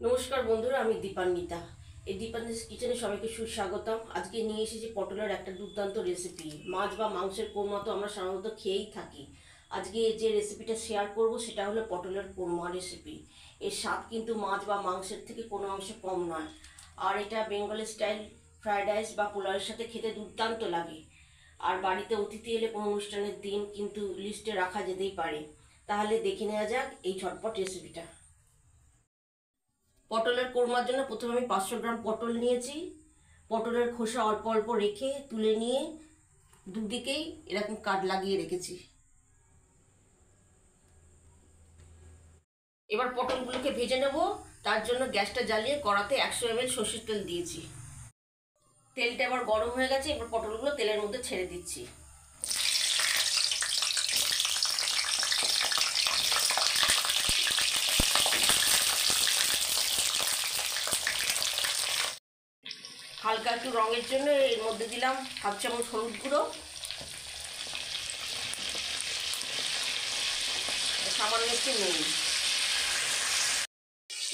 নমস্কার বন্ধুরা, আমি দীপান্বিতা। এই দীপান্বিতাস কিচেনে সবাইকে সুস্বাগতম। আজকে নিয়ে এসেছি পটলের একটা দুর্দান্ত রেসিপি। মাছ বা মাংসের কোরমা তো আমরা সাধারণত খেয়েই থাকি। আজকে যে রেসিপিটা শেয়ার করব সেটা হলো পটলের কোরমা রেসিপি। এর স্বাদ কিন্তু মাছ বা মাংসের থেকে কোনো অংশে কম নয়। আর এটা বেঙ্গলি স্টাইল ফ্রায়েড রাইস বা পোলাওয়ের সাথে খেতে দুর্দান্ত লাগে। আর বাড়িতে অতিথি এলে কোনো অনুষ্ঠানের দিন কিন্তু লিস্টে রাখা যেতেই পারে। তাহলে দেখে নেওয়া যাক এই ঝটপট রেসিপিটা। পটলের কোরমার জন্য প্রথমে আমি 500 গ্রাম পটল নিয়েছি। পটলের খোসা অল্প অল্প রেখে তুলে নিয়ে দুদিকেই এরকম কাট লাগিয়ে রেখেছি। এবার পটলগুলোকে ভেজে নেব। তার জন্য গ্যাসটা জ্বালিয়ে কড়াতে 100 ml সর্ষের তেল দিয়েছি। তেলটা এবার গরম হয়ে গেছে। এবার পটলগুলো তেলের মধ্যে ছেড়ে দিচ্ছি। হালকা একটু রঙের জন্য এর মধ্যে দিলাম 1/2 চামচ হলুদ গুঁড়ো, সামান্য একটু নুন।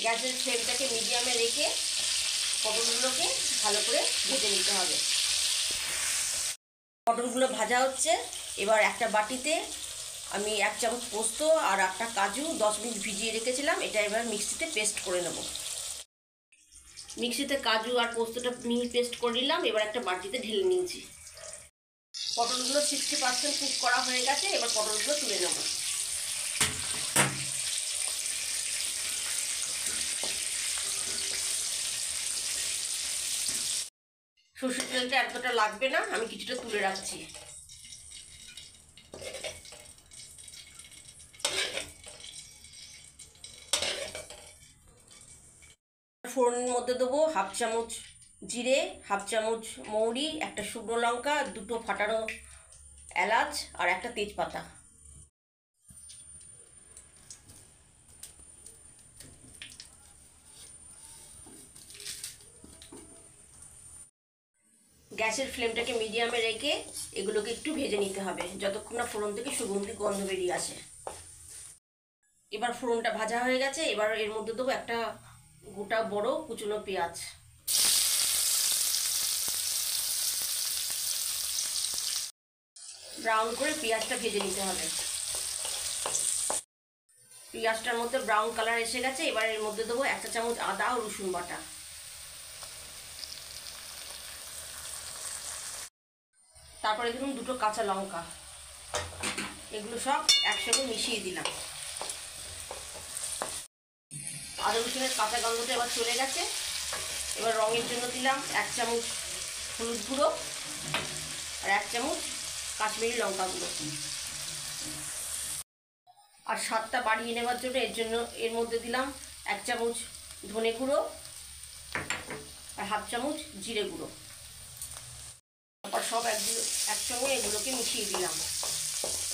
গ্যাসের ফ্লেমটাকে মিডিয়ামে রেখে পটলগুলোকে ভালো করে ভেজে নিতে হবে। পটলগুলো ভাজা হচ্ছে। এবার একটা বাটিতে আমি 1 চামচ পোস্ত আর একটা কাজু 10 মিনিট ভিজিয়ে রেখেছিলাম, এটা এবার মিক্সিতে পেস্ট করে নেব। মিক্সিতে কাজু আর পোস্তটা মিহি পেস্ট করে নিলাম। এবার একটা বাটিতে ঢেলে নিয়েছি। পটলগুলো 60% কুক করা হয়ে গেছে। এবার পটলগুলো তুলে নেব। সরষের তেলটা এতটা লাগবে না, আমি কিছুটা তুলে রাখছি। ফোড়নের মধ্যে দেবো 1/2 চামচ জিরে, 1/2 চামচ মৌরি, একটা শুকনো লঙ্কা, 2টো ফাটানো এলাচ আর একটা তেজপাতা। গ্যাসের ফ্লেমটাকে মিডিয়ামে রেখে এগুলোকে একটু ভেজে নিতে হবে যতক্ষণ না ফোড়ন থেকে সুগন্ধি গন্ধ বেরিয়ে আসে। এবার ফোড়নটা ভাজা হয়ে গেছে। এবার এর মধ্যে দেবো একটা গোটা বড় কুচনো পেঁয়াজ। ব্রাউন করে পেঁয়াজটা ভেজে নিতে হবে। পেঁয়াজটার মধ্যে ব্রাউন কালার এসে গেছে। এবার এর মধ্যে দেবো 1 চামচ আদা ও রসুন বাটা। তারপরে দেখুন 2টো কাঁচা লঙ্কা। এগুলো সব একসঙ্গে মিশিয়ে দিলাম। আদা রসুনের কাঁচা গন্ধটা এবার চলে গেছে। এবার রঙের জন্য দিলাম 1 চামচ হলুদ গুঁড়ো আর 1 চামচ কাশ্মীরি লঙ্কা গুঁড়ো। আর স্বাদটা বাড়িয়ে নেওয়ার জন্য এর মধ্যে দিলাম 1 চামচ ধনে গুঁড়ো আর 1/2 চামচ জিরে গুঁড়ো। তারপর সব একসঙ্গে এগুলোকে মিশিয়ে দিলাম।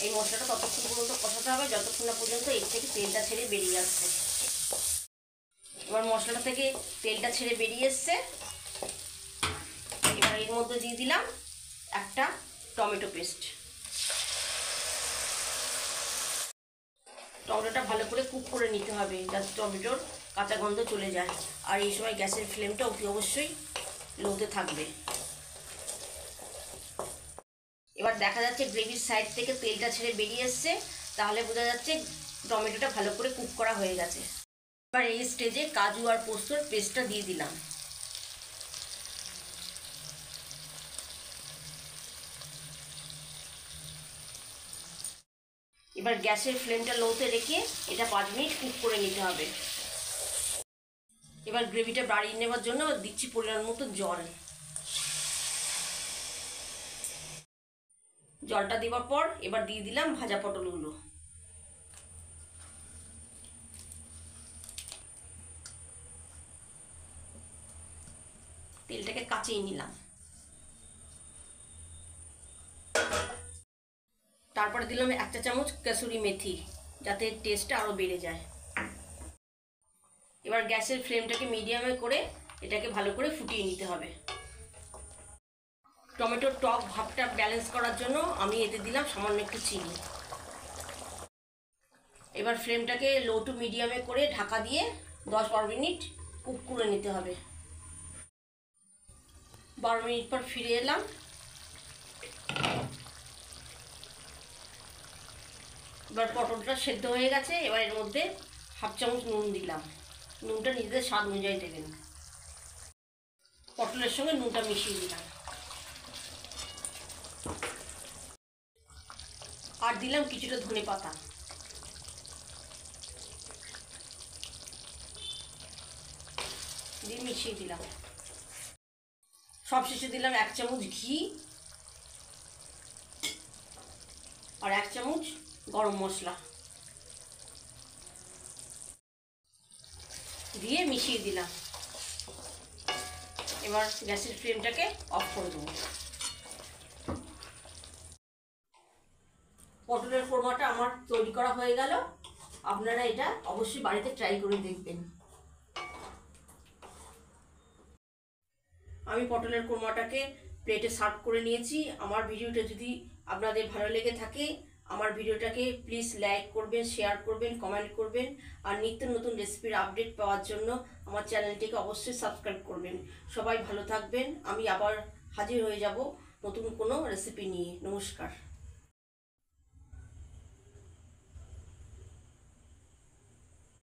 এই মশলাটা ততক্ষণ পর্যন্ত কষাতে হবে যতক্ষণ না পর্যন্ত এর থেকে তেলটা ছেড়ে বেরিয়ে আসছে। এবার মশলাটা থেকে তেলটা ছেড়ে বেরিয়ে এসছে। এবার এর মধ্যে দিয়ে দিলাম একটা টমেটো পেস্ট। টমেটোটা ভালো করে কুক করে নিতে হবে যাতে টমেটোর কাঁচা গন্ধ চলে যায়। আর এই সময় গ্যাসের ফ্লেমটা অতি অবশ্যই লোতে থাকবে। এবার দেখা যাচ্ছে গ্রেভির সাইড থেকে তেলটা ছেড়ে বেরিয়ে এসছে, তাহলে বোঝা যাচ্ছে টমেটোটা ভালো করে কুক করা হয়ে গেছে। এবার এই স্টেজে কাজু আর পোস্তর পেস্টটা দিয়ে দিলাম। এবার গ্যাসের ফ্লেমটা লোতে রেখে এটা 5 মিনিট কুক করে নিতে হবে। এবার গ্রেভিটা বাড়িয়ে নেওয়ার জন্য দিচ্ছি পরিমাণ মতো জল। জলটা দেওয়ার পর এবার দিয়ে দিলাম ভাজা পটলগুলো। তেলটাকে কাঁচিয়ে নিলাম। তারপরে দিলাম 1 চামচ কসুরি মেথি যাতে টেস্টটা আরও বেড়ে যায়। এবার গ্যাসের ফ্লেমটাকে মিডিয়ামে করে এটাকে ভালো করে ফুটিয়ে নিতে হবে। টমেটোর টক ভাবটা ব্যালেন্স করার জন্য আমি এতে দিলাম সামান্য একটু চিনি। এবার ফ্লেমটাকে লো টু মিডিয়ামে করে ঢাকা দিয়ে 10-12 মিনিট কুক করে নিতে হবে। 12 মিনিট পর ফিরে এলাম। এবার পটলটা সেদ্ধ হয়ে গেছে। এবার এর মধ্যে 1/2 চামচ নুন দিলাম। নুনটা নিজেদের স্বাদ অনুযায়ী দেবেন। পটলের সঙ্গে নুনটা মিশিয়ে দিলাম। আর দিলাম কিছুটা ধনে পাতা। দিয়ে মিশিয়ে দিলাম। সবশেষে দিলাম 1 চামচ ঘি আর 1 চামচ গরম মশলা দিয়ে মিশিয়ে দিলাম। এবার গ্যাসের ফ্লেমটাকে অফ করে দেবো। পটলের কোরমাটা আমার তৈরি করা হয়ে গেল। আপনারা এটা অবশ্যই বাড়িতে ট্রাই করে দেখবেন। আমি পটলের কোরমাটাকে প্লেটে সার্ভ করে নিয়েছি। আমার ভিডিওটা যদি আপনাদের ভালো লেগে থাকে, আমার ভিডিওটাকে প্লিজ লাইক করবেন, শেয়ার করবেন, কমেন্ট করবেন। আর নিত্য নতুন রেসিপির আপডেট পাওয়ার জন্য আমার চ্যানেলটিকে অবশ্যই সাবস্ক্রাইব করবেন। সবাই ভালো থাকবেন। আমি আবার হাজির হয়ে যাব নতুন কোনো রেসিপি নিয়ে। নমস্কার।